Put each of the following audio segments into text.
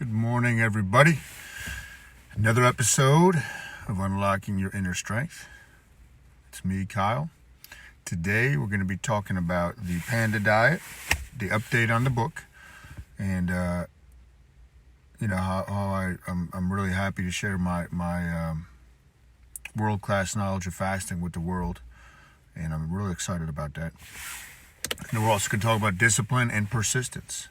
Good morning, everybody. Another episode of Unlocking Your Inner Strength. It's me, Kyle. Today, we're going to be talking about the Panda Diet, the update on the book, and how I'm really happy to share my world-class knowledge of fasting with the world, and I'm really excited about that. And we're also going to talk about discipline and persistence.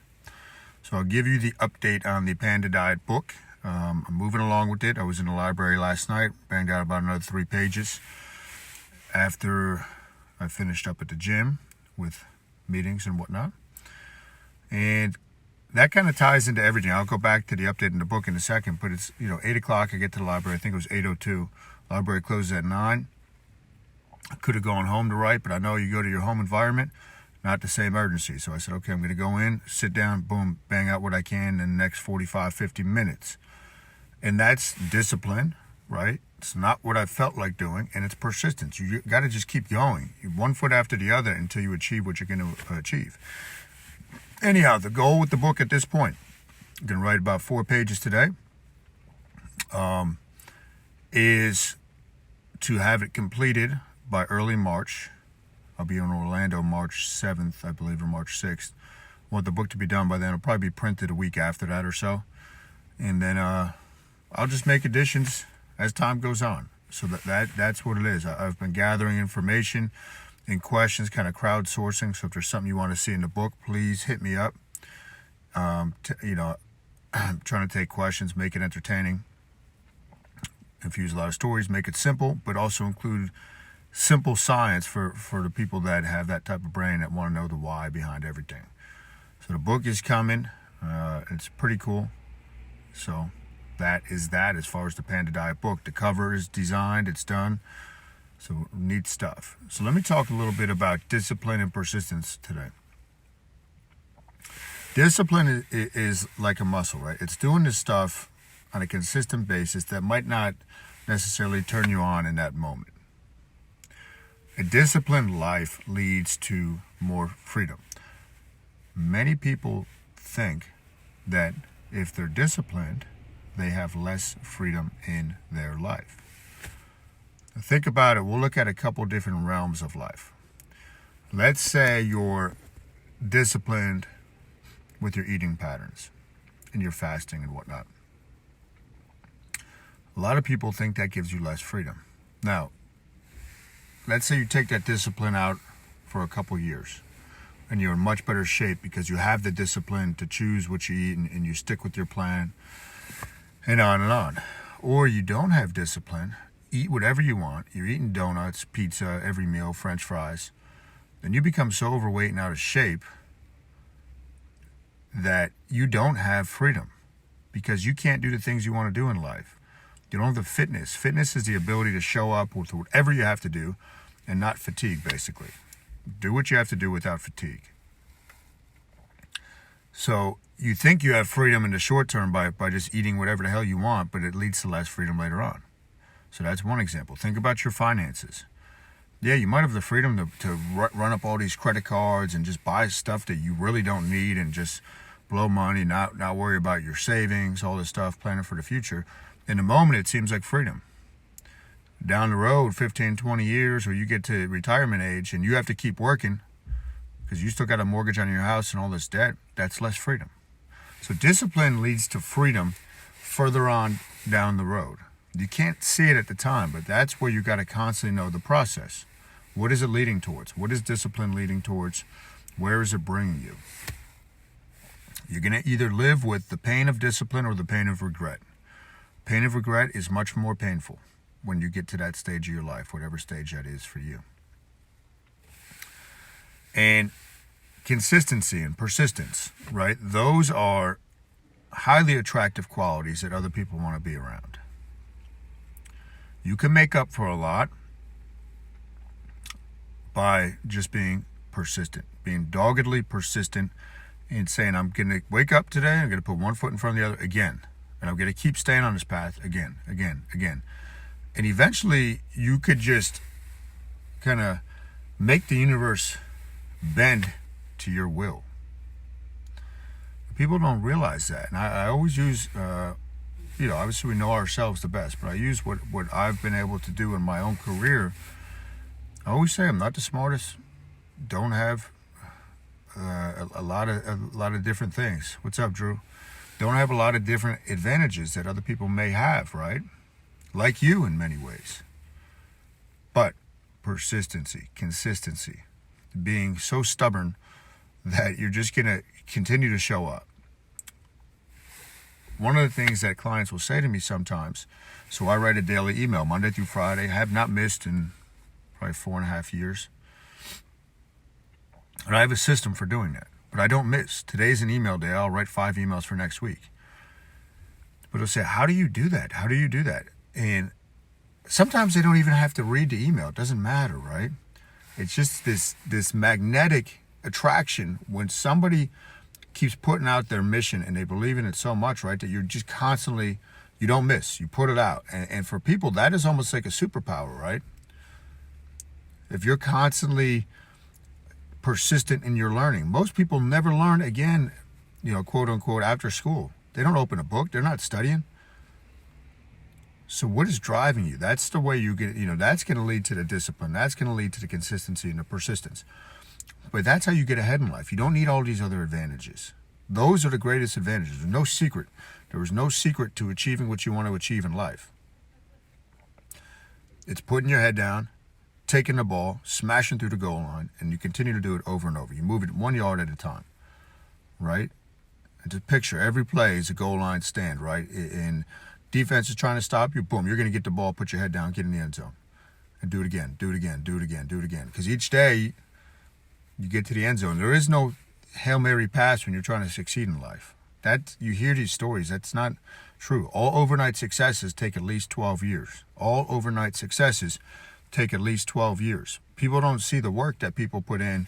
So I'll give you the update on the Panda Diet book. I'm moving along with it. I was in the library last night, banged out about another 3 pages after I finished up at the gym with meetings and whatnot. And that kind of ties into everything. I'll go back to the update in the book in a second, but it's 8 o'clock. I get to the library. I think it was 8:02. Library closes at 9. I could have gone home to write, but I know you go to your home environment, not the same urgency. So I said, okay, I'm going to go in, sit down, boom, bang out what I can in the next 45, 50 minutes. And that's discipline, right? It's not what I felt like doing, and it's persistence. You got to just keep going, one foot after the other, until you achieve what you're going to achieve. Anyhow, the goal with the book at this point, I'm going to write about 4 pages today, is to have it completed by early March. I'll be in Orlando March 7th, I believe, or March 6th. I want the book to be done by then. It'll probably be printed a week after that or so. And then I'll just make additions as time goes on. So that's what it is. I've been gathering information and questions, kind of crowdsourcing. So if there's something you want to see in the book, please hit me up. I'm trying to take questions, make it entertaining, infuse a lot of stories, make it simple, but also include simple science for the people that have that type of brain that want to know the why behind everything. So the book is coming. It's pretty cool. So that is that as far as the Panda Diet book. The cover is designed. It's done. So neat stuff. So let me talk a little bit about discipline and persistence today. Discipline is like a muscle, right? It's doing this stuff on a consistent basis that might not necessarily turn you on in that moment. A disciplined life leads to more freedom. Many people think that if they're disciplined, they have less freedom in their life. Think about it. We'll look at a couple different realms of life. Let's say you're disciplined with your eating patterns and your fasting and whatnot. A lot of people think that gives you less freedom. Now, let's say you take that discipline out for a couple years and you're in much better shape because you have the discipline to choose what you eat and you stick with your plan and on and on. Or you don't have discipline, eat whatever you want, you're eating donuts, pizza, every meal, French fries, then you become so overweight and out of shape that you don't have freedom because you can't do the things you want to do in life. You don't have the fitness. Fitness is the ability to show up with whatever you have to do and not fatigue, basically. Do what you have to do without fatigue. So you think you have freedom in the short term by just eating whatever the hell you want, but it leads to less freedom later on. So that's one example. Think about your finances. Yeah, you might have the freedom to run up all these credit cards and just buy stuff that you really don't need and just blow money, not worry about your savings, all this stuff, planning for the future. In the moment, it seems like freedom. Down the road, 15, 20 years, or you get to retirement age and you have to keep working because you still got a mortgage on your house and all this debt, that's less freedom. So discipline leads to freedom further on down the road. You can't see it at the time, but that's where you got to constantly know the process. What is it leading towards? What is discipline leading towards? Where is it bringing you? You're going to either live with the pain of discipline or the pain of regret. Pain of regret is much more painful when you get to that stage of your life, whatever stage that is for you. And consistency and persistence, right? Those are highly attractive qualities that other people want to be around. You can make up for a lot by just being persistent, being doggedly persistent and saying, I'm going to wake up today, I'm going to put one foot in front of the other again. And I'm going to keep staying on this path again. And eventually you could just kind of make the universe bend to your will. People don't realize that. And I always use, obviously we know ourselves the best, but I use what I've been able to do in my own career. I always say I'm not the smartest, don't have a lot of different things. What's up, Drew? Don't have a lot of different advantages that other people may have, right? Like you in many ways. But persistency, consistency, being so stubborn that you're just going to continue to show up. One of the things that clients will say to me sometimes, so I write a daily email Monday through Friday. I have not missed in probably 4.5 years. And I have a system for doing that, but I don't miss. Today's an email day. I'll write 5 emails for next week. But they'll say, how do you do that? How do you do that? And sometimes they don't even have to read the email. It doesn't matter, right? It's just this magnetic attraction when somebody keeps putting out their mission and they believe in it so much, right, that you're just constantly, you don't miss. You put it out. And for people, that is almost like a superpower, right? If you're constantly persistent in your learning. Most people never learn again, quote unquote, after school. They don't open a book. They're not studying. So what is driving you? That's the way you get, that's going to lead to the discipline. That's going to lead to the consistency and the persistence. But that's how you get ahead in life. You don't need all these other advantages. Those are the greatest advantages. There's no secret. There is no secret to achieving what you want to achieve in life. It's putting your head down, taking the ball, smashing through the goal line, and you continue to do it over and over. You move it 1 yard at a time, right? And just picture every play is a goal line stand, right? And defense is trying to stop you, boom, you're going to get the ball, put your head down, get in the end zone. And do it again, do it again, do it again, do it again. Because each day you get to the end zone. There is no Hail Mary pass when you're trying to succeed in life. That you hear these stories, that's not true. All overnight successes take at least 12 years. All overnight successes take at least 12 years. People don't see the work that people put in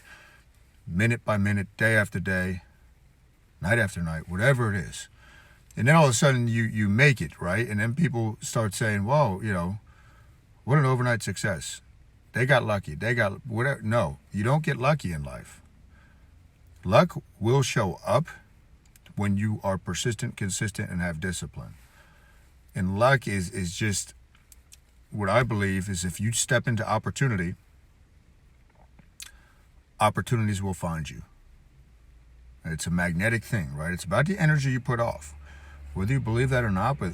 minute by minute, day after day, night after night, whatever it is. And then all of a sudden you make it, right? And then people start saying, whoa, what an overnight success. They got lucky. They got whatever. No, you don't get lucky in life. Luck will show up when you are persistent, consistent, and have discipline. And luck is just what I believe is if you step into opportunity, opportunities will find you. It's a magnetic thing, right? It's about the energy you put off. Whether you believe that or not, but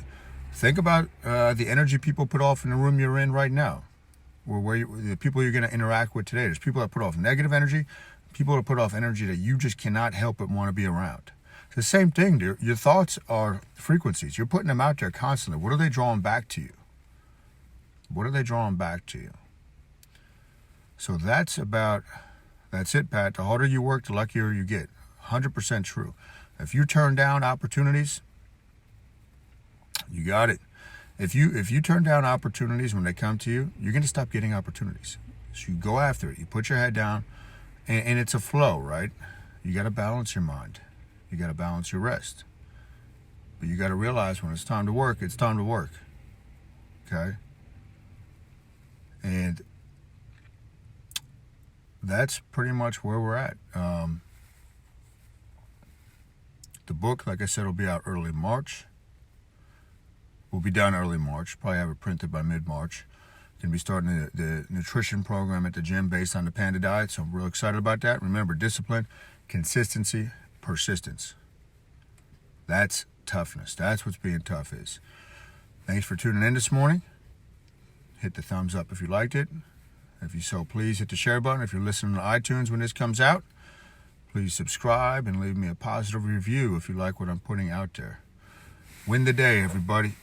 think about the energy people put off in the room you're in right now. Or the people you're going to interact with today. There's people that put off negative energy, people that put off energy that you just cannot help but want to be around. It's the same thing, dude. Your thoughts are frequencies. You're putting them out there constantly. What are they drawing back to you? What are they drawing back to you? So that's it, Pat. The harder you work, the luckier you get. 100% true. If you turn down opportunities, you got it. If you turn down opportunities when they come to you, you're going to stop getting opportunities. So you go after it. You put your head down, and it's a flow, right? You got to balance your mind. You got to balance your rest. But you got to realize when it's time to work, it's time to work. Okay? And that's pretty much where we're at. The book, like I said, will be out early March. We'll be done early March. Probably have it printed by mid-March. Going to be starting the nutrition program at the gym based on the Panda Diet. So I'm real excited about that. Remember, discipline, consistency, persistence. That's toughness. That's what being tough is. Thanks for tuning in this morning. Hit the thumbs up if you liked it. If you so please, hit the share button. If you're listening to iTunes when this comes out, please subscribe and leave me a positive review if you like what I'm putting out there. Win the day, everybody.